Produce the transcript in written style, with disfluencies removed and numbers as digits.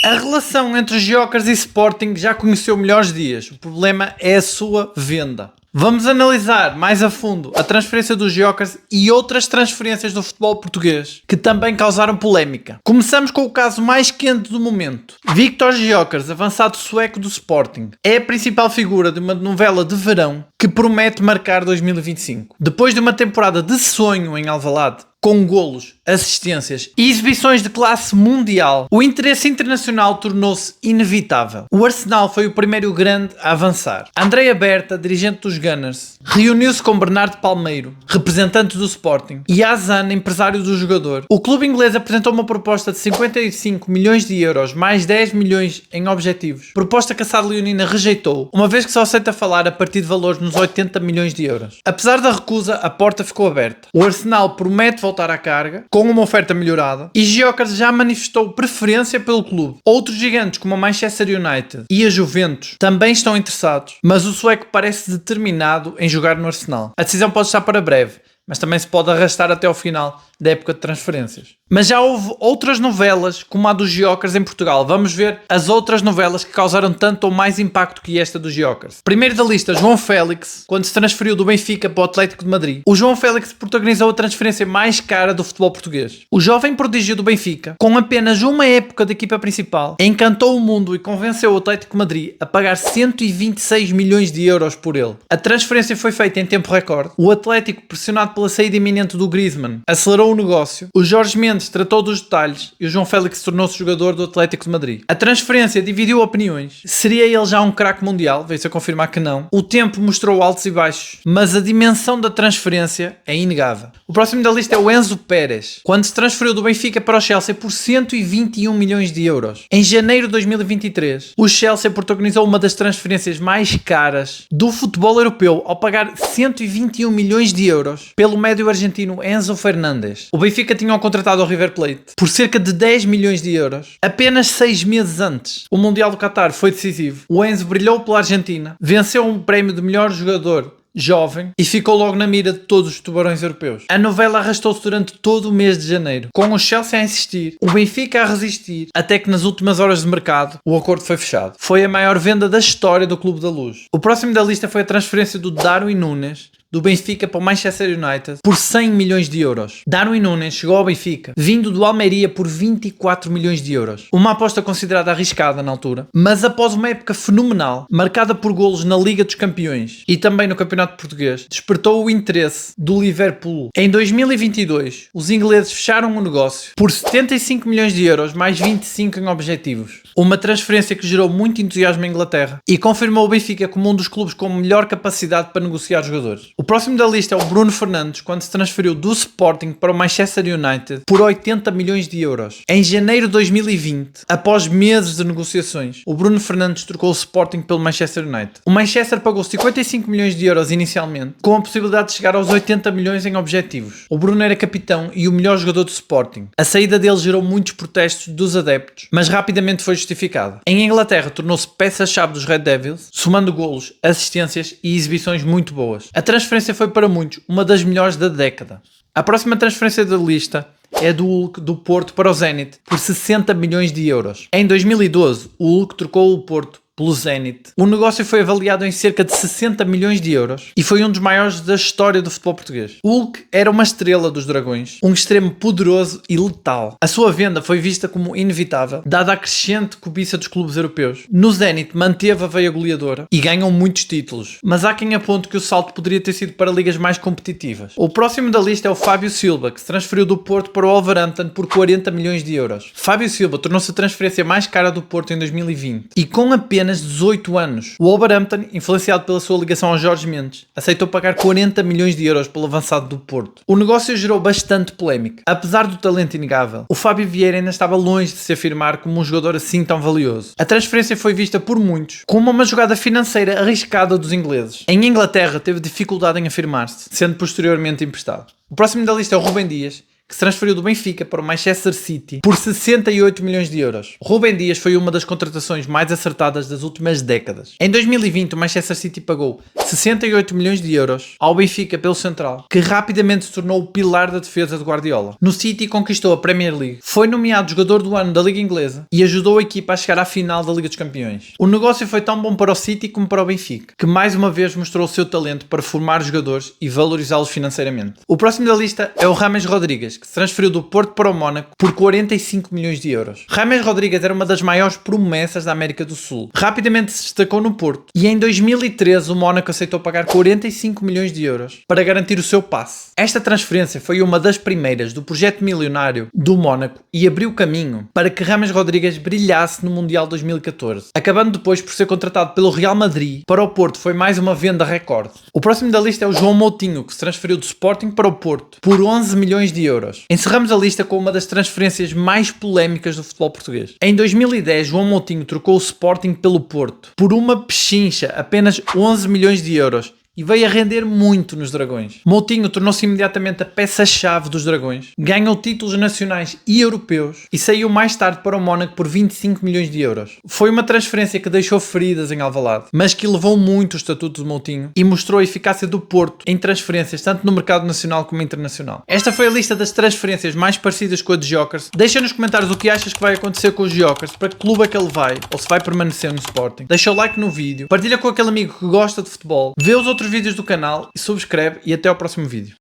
A relação entre Gyökeres e Sporting já conheceu melhores dias. O problema é a sua venda. Vamos analisar mais a fundo a transferência dos Gyökeres e outras transferências do futebol português que também causaram polémica. Começamos com o caso mais quente do momento. Viktor Gyökeres, avançado sueco do Sporting, é a principal figura de uma novela de verão que promete marcar 2025. Depois de uma temporada de sonho em Alvalade, com golos, assistências e exibições de classe mundial, o interesse internacional tornou-se inevitável. O Arsenal foi o primeiro grande a avançar. Andrea Berta, dirigente dos Gunners, reuniu-se com Bernardo Palmeiro, representante do Sporting, e Azan, empresário do jogador. O clube inglês apresentou uma proposta de 55 milhões de euros, mais 10 milhões em objetivos. Proposta que a SAD Leonina rejeitou, uma vez que só aceita falar a partir de valores nos 80 milhões de euros. Apesar da recusa, a porta ficou aberta. O Arsenal promete voltar à carga, com uma oferta melhorada, e Gyökeres já manifestou preferência pelo clube. Outros gigantes como a Manchester United e a Juventus também estão interessados, mas o sueco parece determinado em jogar no Arsenal. A decisão pode estar para breve, mas também se pode arrastar até ao final da época de transferências. Mas já houve outras novelas, como a dos Gyökeres em Portugal. Vamos ver as outras novelas que causaram tanto ou mais impacto que esta dos Gyökeres. Primeiro da lista, João Félix, quando se transferiu do Benfica para o Atlético de Madrid. O João Félix protagonizou a transferência mais cara do futebol português. O jovem prodígio do Benfica, com apenas uma época da equipa principal, encantou o mundo e convenceu o Atlético de Madrid a pagar 126 milhões de euros por ele. A transferência foi feita em tempo recorde. O Atlético, pressionado pela saída iminente do Griezmann, acelerou o negócio. O Jorge Mendes tratou dos detalhes e o João Félix tornou-se jogador do Atlético de Madrid. A transferência dividiu opiniões. Seria ele já um craque mundial? Veio-se a confirmar que não. O tempo mostrou altos e baixos, mas a dimensão da transferência é inegável. O próximo da lista é o Enzo Pérez, quando se transferiu do Benfica para o Chelsea por 121 milhões de euros. Em janeiro de 2023, o Chelsea protagonizou uma das transferências mais caras do futebol europeu ao pagar 121 milhões de euros pelo médio argentino Enzo Fernandes. O Benfica tinha contratado ao River Plate por cerca de 10 milhões de euros apenas 6 meses antes. O Mundial do Qatar foi decisivo. O Enzo brilhou pela Argentina, venceu um prémio de melhor jogador jovem e ficou logo na mira de todos os tubarões europeus. A novela arrastou-se durante todo o mês de janeiro, com o Chelsea a insistir, o Benfica a resistir, até que nas últimas horas de mercado o acordo foi fechado. Foi a maior venda da história do Clube da Luz. O próximo da lista foi a transferência do Darwin Núñez do Benfica para o Manchester United por 100 milhões de euros. Darwin Núñez chegou ao Benfica, vindo do Almeria por 24 milhões de euros. Uma aposta considerada arriscada na altura, mas após uma época fenomenal, marcada por golos na Liga dos Campeões e também no Campeonato Português, despertou o interesse do Liverpool. Em 2022, os ingleses fecharam o negócio por 75 milhões de euros, mais 25 em objetivos. Uma transferência que gerou muito entusiasmo em Inglaterra e confirmou o Benfica como um dos clubes com melhor capacidade para negociar jogadores. O próximo da lista é o Bruno Fernandes, quando se transferiu do Sporting para o Manchester United por 80 milhões de euros. Em janeiro de 2020, após meses de negociações, o Bruno Fernandes trocou o Sporting pelo Manchester United. O Manchester pagou 55 milhões de euros inicialmente, com a possibilidade de chegar aos 80 milhões em objetivos. O Bruno era capitão e o melhor jogador do Sporting. A saída dele gerou muitos protestos dos adeptos, mas rapidamente foi justificada. Em Inglaterra, tornou-se peça-chave dos Red Devils, somando golos, assistências e exibições muito boas. A transferência foi para muitos uma das melhores da década. A próxima transferência da lista é do Hulk do Porto para o Zenit por 60 milhões de euros. Em 2012, o Hulk trocou o Porto pelo Zenit. O negócio foi avaliado em cerca de 60 milhões de euros e foi um dos maiores da história do futebol português. O Hulk era uma estrela dos Dragões, um extremo poderoso e letal. A sua venda foi vista como inevitável, dada a crescente cobiça dos clubes europeus. No Zenit manteve a veia goleadora e ganham muitos títulos, mas há quem aponte que o salto poderia ter sido para ligas mais competitivas. O próximo da lista é o Fábio Silva, que se transferiu do Porto para o Wolverhampton por 40 milhões de euros. Fábio Silva tornou-se a transferência mais cara do Porto em 2020 e com apenas 18 anos. O Wolverhampton, influenciado pela sua ligação ao Jorge Mendes, aceitou pagar 40 milhões de euros pelo avançado do Porto. O negócio gerou bastante polémica. Apesar do talento inegável, o Fábio Vieira ainda estava longe de se afirmar como um jogador assim tão valioso. A transferência foi vista por muitos como uma jogada financeira arriscada dos ingleses. Em Inglaterra teve dificuldade em afirmar-se, sendo posteriormente emprestado. O próximo da lista é o Rúben Dias, que se transferiu do Benfica para o Manchester City por 68 milhões de euros. Rúben Dias foi uma das contratações mais acertadas das últimas décadas. Em 2020, o Manchester City pagou 68 milhões de euros ao Benfica pelo central, que rapidamente se tornou o pilar da defesa de Guardiola. No City conquistou a Premier League, foi nomeado jogador do ano da Liga Inglesa e ajudou a equipa a chegar à final da Liga dos Campeões. O negócio foi tão bom para o City como para o Benfica, que mais uma vez mostrou o seu talento para formar jogadores e valorizá-los financeiramente. O próximo da lista é o James Rodrigues, que se transferiu do Porto para o Mónaco por 45 milhões de euros. James Rodrigues era uma das maiores promessas da América do Sul. Rapidamente se destacou no Porto e em 2013 o Mónaco aceitou pagar 45 milhões de euros para garantir o seu passe. Esta transferência foi uma das primeiras do projeto milionário do Mónaco e abriu caminho para que James Rodrigues brilhasse no Mundial 2014, acabando depois por ser contratado pelo Real Madrid. Para o Porto foi mais uma venda recorde. O próximo da lista é o João Moutinho, que se transferiu do Sporting para o Porto por 11 milhões de euros. Encerramos a lista com uma das transferências mais polémicas do futebol português. Em 2010, João Moutinho trocou o Sporting pelo Porto por uma pechincha, apenas 11 milhões de euros. E veio a render muito nos Dragões. Moutinho tornou-se imediatamente a peça-chave dos Dragões, ganhou títulos nacionais e europeus e saiu mais tarde para o Mónaco por 25 milhões de euros. Foi uma transferência que deixou feridas em Alvalade, mas que elevou muito o estatuto de Moutinho e mostrou a eficácia do Porto em transferências tanto no mercado nacional como internacional. Esta foi a lista das transferências mais parecidas com a de Gyökeres. Deixa nos comentários o que achas que vai acontecer com o Gyökeres, para que clube é que ele vai, ou se vai permanecer no Sporting. Deixa o like no vídeo, partilha com aquele amigo que gosta de futebol, vê os outros vídeos do canal e subscreve, e até ao próximo vídeo.